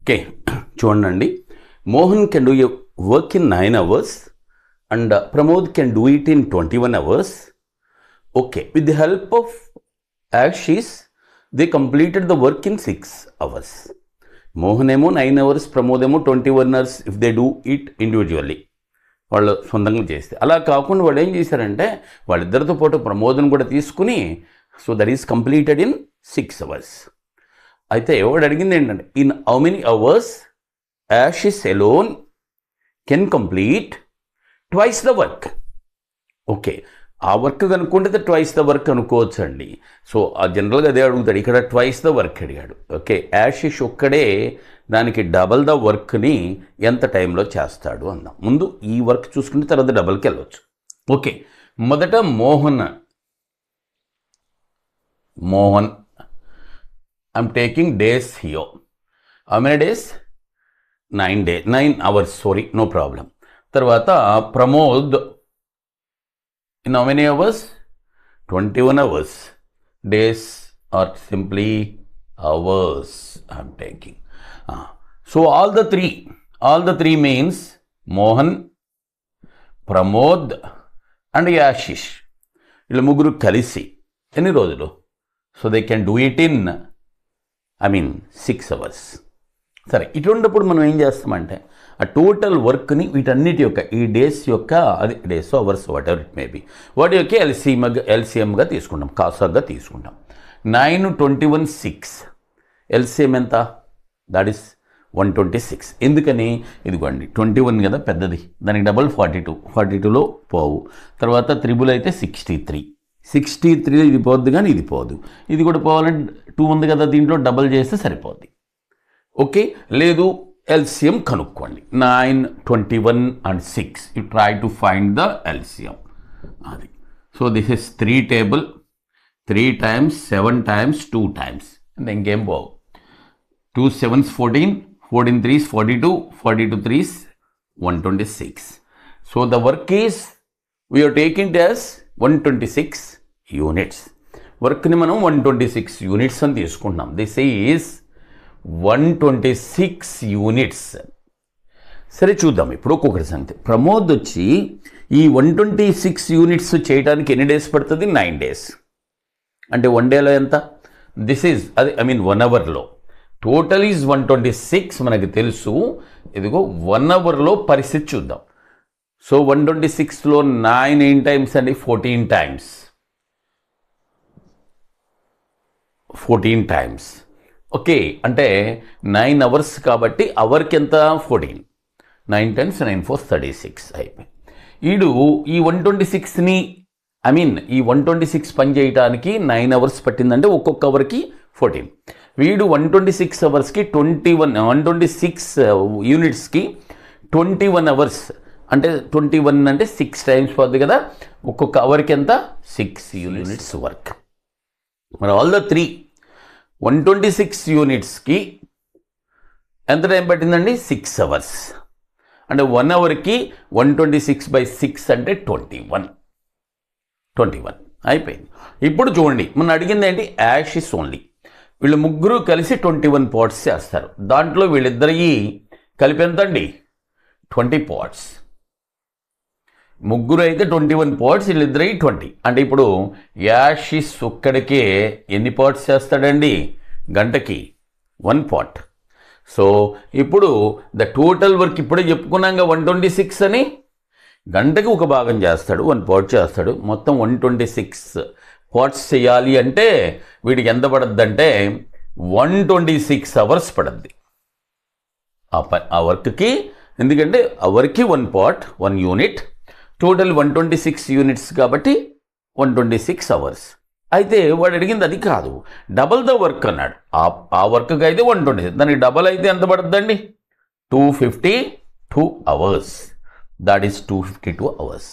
Okay చూడండి, Mohan can do a work in 9 hours and Pramod can do it in 21 hours. Okay, with the help of Ashish, they completed the work in 6 hours. Mohan emo 9 hours, Pramod emo 21 hours if they do it individually. వాళ్ళు సొంతంగా చేస్తే అలా కాకుండా వాళ్ళు ఏం చేశారంటే వాళ్ళిద్దరితో పాటు ప్రమోదను కూడా తీసుకుని so that is completed in 6 hours. అయితే వాడు అడిగింది ఏంటంటే in how many hours Ashes alone can complete twice the work. Okay, ఆ వర్క్ కనుక్కుంటే ట్వైస్ ద వర్క్ అనుకోవచ్చు అండి. సో ఆ జనరల్గా అదే అడుగుతాడు, ఇక్కడ ట్వైస్ ద వర్క్ అడిగాడు. ఓకే, యాషిష్ ఒక్కడే దానికి డబల్ ద వర్క్ని ఎంత టైంలో చేస్తాడు అందాం. ముందు ఈ వర్క్ చూసుకుంటే తర్వాత డబల్కి వెళ్ళవచ్చు. ఓకే, మొదట Mohan I'm taking days here. How many days? 9 hours, sorry, no problem. తర్వాత Pramod in how many hours? 21 hours. Days or simply hours I am taking. So all the three means Mohan, Pramod and Ashish. వీళ్ళ ముగ్గురు కలిసి ఎన్ని రోజులు? So they can do it in 6 hours. సరే, ఇటువంటిప్పుడు మనం ఏం చేస్తామంటే ఆ టోటల్ వర్క్ని వీటన్నిటి యొక్క ఈ డేస్ యొక్క అది days hours what ever it may be వాటి యొక్క ఎల్సిఎంగా తీసుకుంటాం, కాసాగా తీసుకుంటాం. 9 21 6 ఎల్సిఎం ఎంత? That is 126. ఎందుకని? ఇదిగోండి 21 కదా పెద్దది, దానికి డబల్ 42, 42లో పోవు. తర్వాత త్రిబుల్ అయితే 63 ఇది పోద్ది కానీ ఇది పోదు. ఇది కూడా పోవాలంటే 2 ఉంది కదా, దీంట్లో డబల్ చేస్తే సరిపోద్ది. ఓకే, లేదు LCM కనుక్కోండి. 9 21 and 6 you try to find the LCM. అది so this is 3 table, 3 times 7 times 2 times అంటే ఇంకేం పోవు. 2 7s 14, 14 3s 42, 42 3s 126. So the work is we are taking it as 126 units. వర్క్ని మనం 126 units అని తీసుకుంటున్నాం. This is 126 units. సరే చూద్దాం ఇప్పుడు ఒక్కొక్కటి సంగతి. ప్రమోద్ వచ్చి ఈ 126 units చేయడానికి ఎన్ని డేస్ పడుతుంది? 9 days. అంటే 1 dayలో ఎంత? దిస్ ఈజ్ అది 1 hourలో. టోటల్ ఈజ్ 126 మనకి తెలుసు. ఇదిగో 1 hourలో పరిస్థితి చూద్దాం. సో 126లో 9 8 times అండి 14 times. 14 times. ఓకే, అంటే 9 hours కాబట్టి అవర్కి ఎంత? 14. 9 times 9 4 36 అయిపోయింది. ఈడు ఈ 126ని ఈ 126 పని చేయడానికి 9 hours పట్టిందంటే ఒక్కొక్క అవర్కి 14. వీడు 126 అవర్స్కి 126 యూనిట్స్కి 21 hours అంటే 21 అంటే 6 times పోద్ది కదా. ఒక్కొక్క అవర్కి ఎంత? 6 units వర్క్. మరి ఆల్ ద 126 యూనిట్స్కి ఎంత టైం పట్టిందండి? 6 hours. అంటే 1 hourకి 126/6 అంటే 21 అయిపోయింది. ఇప్పుడు చూడండి, మనం అడిగింది ఏంటి? Ashes only. వీళ్ళు ముగ్గురు కలిసి 21 pots చేస్తారు. దాంట్లో వీళ్ళిద్దరికి కలిపి ఎంత అండి? 20 pots. ముగ్గురు అయితే 21 pots, వీళ్ళిద్దరికి 20. అంటే ఇప్పుడు యాషిస్ ఒక్కడికే ఎన్ని pots చేస్తాడండి? గంటకి 1 pot. సో ఇప్పుడు ద టోటల్ వర్క్ ఇప్పుడే చెప్పుకున్నాక 126 అని గంటకి ఒక భాగం చేస్తాడు, 1 pot చేస్తాడు. మొత్తం 126 pots చేయాలి అంటే వీడికి ఎంత పడుద్ది అంటే 126 hours పడుద్ది ఆ వర్క్కి. ఎందుకంటే అవర్కి 1 pot 1 unit, టోటల్ 126 units కాబట్టి 126 hours. అయితే వాడు అడిగింది అది కాదు, డబల్ ద వర్క్ అన్నాడు. ఆ వర్క్కి అయితే 126, దానికి డబల్ అయితే ఎంత పడుతుందండి? 252 hours. That is 252 hours.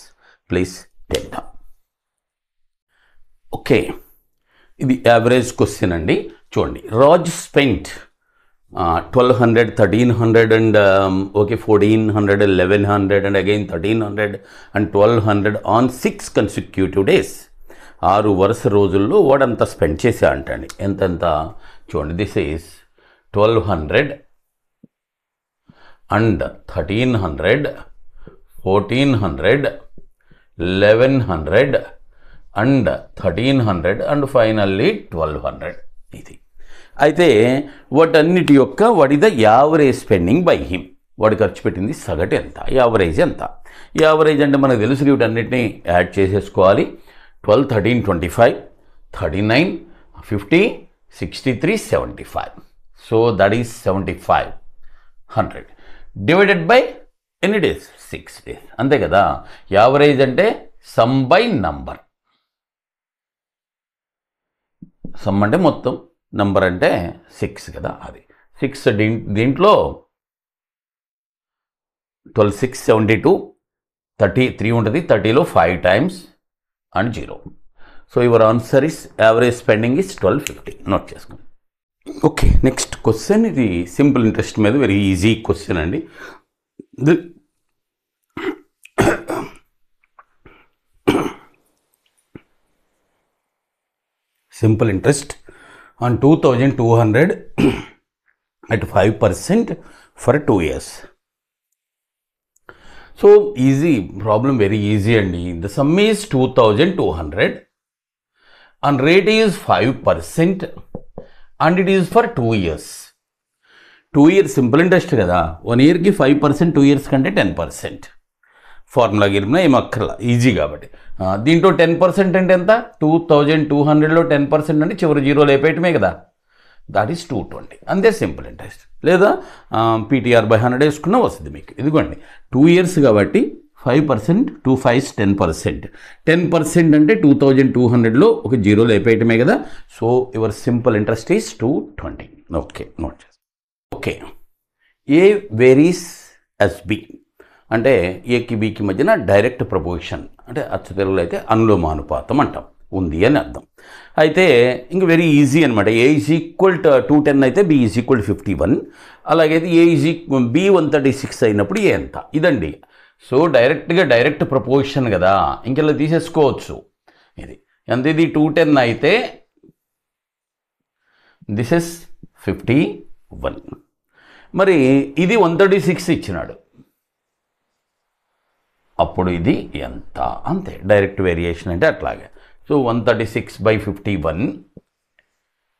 Please take down. Okay, ఇది యావరేజ్ క్వశ్చన్ అండి. చూడండి, Raj spent 1200, 1300 and 1400, 1100 and again 1300 and 1200 on 6 consecutive days. 6 వరుస రోజుల్లో వాడంతా స్పెండ్ చేసా అంటండి. ఎంతెంత చూడండి, this is 1200 and 1300, 1400, 1100 and 1300 and finally 1200. ఇది అయితే వాటన్నిటి యొక్క what is the average spending by him, వాడు ఖర్చు పెట్టింది సగటు ఎంత, యావరేజ్ ఎంత. యావరేజ్ అంటే మనకు తెలుసు, వీటన్నిటిని యాడ్ చేసేసుకోవాలి. 12, 13, 25, 39, 50, 63, 75. So that is 7500 divided by ఎన్ని డేస్, 6 days. అంతే కదా. యావరేజ్ అంటే సమ్ బై నంబర్, సమ్ అంటే మొత్తం, నంబర్ అంటే 6 కదా. అది 6 దీంట్లో 12, 6, 72, 33 ఉంటుంది. 30లో 5 times and 0. So your answer is average spending is 1250. Note చేసుకోండి. Okay, next question. ఇది సింపుల్ ఇంట్రెస్ట్ మీద వెరీ ఈజీ క్వశ్చన్ అండి. Simple interest on 2200 at 5% for 2 years. So easy problem, very easy అండి. The sum is 2200 and rate is 5% and it is for 2 years. 2 years simple interest కదా. 1 yearకి 5%, 2 years కంటే 10%. Formula గిరిమినా ఏం అక్కర్లా, easy కాబట్టి. దీంట్లో 10% అంటే ఎంత, 2200లో 10% అంటే చివరి 0 లేపేయటమే కదా. That is 220. అంతే సింపుల్ ఇంట్రెస్ట్. లేదా పీటీఆర్ బై 100 వేసుకున్నా వస్తుంది మీకు. ఇదిగోండి 2 years కాబట్టి 5%, 2 5s 10%. 10% అంటే 2200లో ఒక 0 లేపేయటమే కదా. So your simple interest is 220. Okay, note చేస్తాం. ఓకే, ఏ వేరీస్ ఎస్ బి అంటే ఏకి బికి మధ్యన డైరెక్ట్ ప్రపోజిషన్, అంటే అచ్చ తెలుగులో అయితే అనులోమానుపాతం అంటాం, ఉంది అని అర్థం. అయితే ఇంక వెరీ ఈజీ అనమాట. ఏ ఈజ్ ఈక్వల్ టు 210 అయితే బి ఈజ్ ఈక్వల్ టు 51. అలాగైతే ఏ ఈజ్ ఈక్వల్ బి 136 అయినప్పుడు ఏ ఎంత, ఇదండి. సో డైరెక్ట్ ప్రపోజిషన్ కదా, ఇంకెలా తీసేసుకోవచ్చు. ఇది ఎంత, ఇది 210 అయితే దిస్ ఇస్ 51. మరి ఇది 136 ఇచ్చినాడు, అప్పుడు ఇది ఎంత, అంతే. డైరెక్ట్ వేరియేషన్ అంటే అట్లాగే. సో 136/51,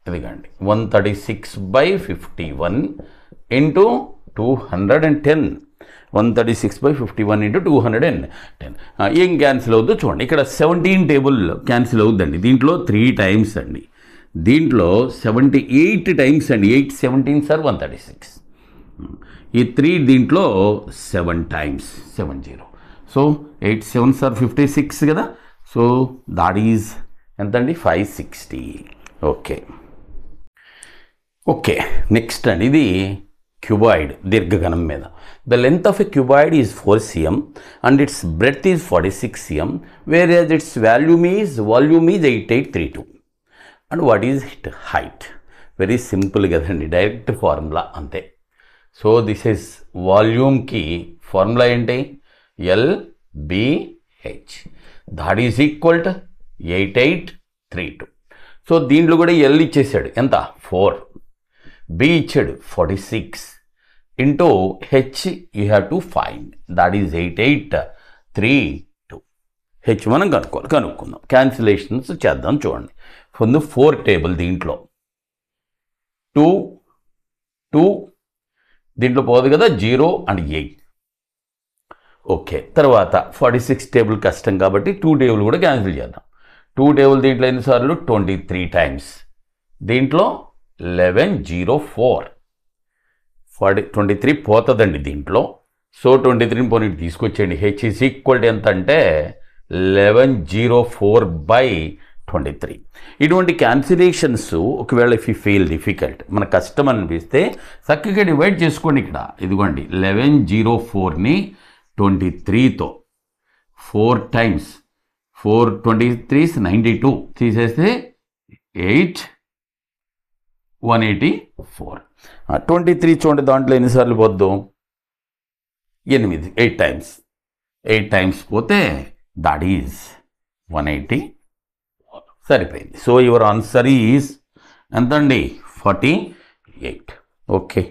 ఇదిగండి 136/51 ఇంటూ 210. 136/51 ఇంటూ 210. ఏం క్యాన్సిల్ అవుద్దో చూడండి. ఇక్కడ 17 టేబుల్ క్యాన్సిల్ అవుద్దండి. దీంట్లో 3 times అండి, దీంట్లో 78 times అండి. 8 17s are 136. ఈ 3 దీంట్లో 7 times 70. సో 8 7s are 56 కదా. సో దాట్ ఈజ్ ఎంతండి, 560. ఓకే ఓకే, నెక్స్ట్ అండి. ఇది క్యూబాయిడ్ దీర్ఘఘనం మీద. The length of a cuboid is 4 cm and it's breadth is 46 cm, where as it's volume is 8832. And what is it height. Very simple కదండి, direct formula అంతే. So this is వాల్యూమ్కి formula ఏంటి, LBH, that is equal to 8832. So దీంట్లో కూడా L ఇచ్చేసాడు, ఎంత 4, B ఇచ్చాడు 46 into H U have to find, that is 8832. H మనం కనుక్కుందాం. క్యాన్సిలేషన్స్ చేద్దాం. చూడండి, ముందు 4 టేబుల్, దీంట్లో 2 దీంట్లో పోదు కదా, 0 and 8. ఓకే, తర్వాత 46 టేబుల్ కష్టం కాబట్టి 2 టేబుల్ కూడా క్యాన్సిల్ చేద్దాం. 2 టేబుల్ దీంట్లో ఎన్నిసార్లు, 23 times. దీంట్లో 1104. 23 పోతుందండి దీంట్లో. సో 23 పోనీ తీసుకొచ్చేయండి. హెచ్ ఈజ్ ఈక్వల్ టు ఎంత అంటే 1104/23. ఇటువంటి క్యాన్సిలేషన్స్ ఒకవేళ ఇఫ్ యూ ఫీల్ డిఫికల్ట్, మన కష్టం అనిపిస్తే చక్కగా డివైడ్ చేసుకోండి. ఇక్కడ ఇదిగోండి 1104ని 23తో 4 times 4 23s 92 తీసేస్తే 184. 23 చూడండి, దాంట్లో ఎన్నిసార్లు పోద్దు, 8 times. 8 times పోతే దాట్ ఈజ్ 180. సరిపోయింది. సో యువర్ ఆన్సర్ ఈజ్ ఎంతండి, 48. ఓకే.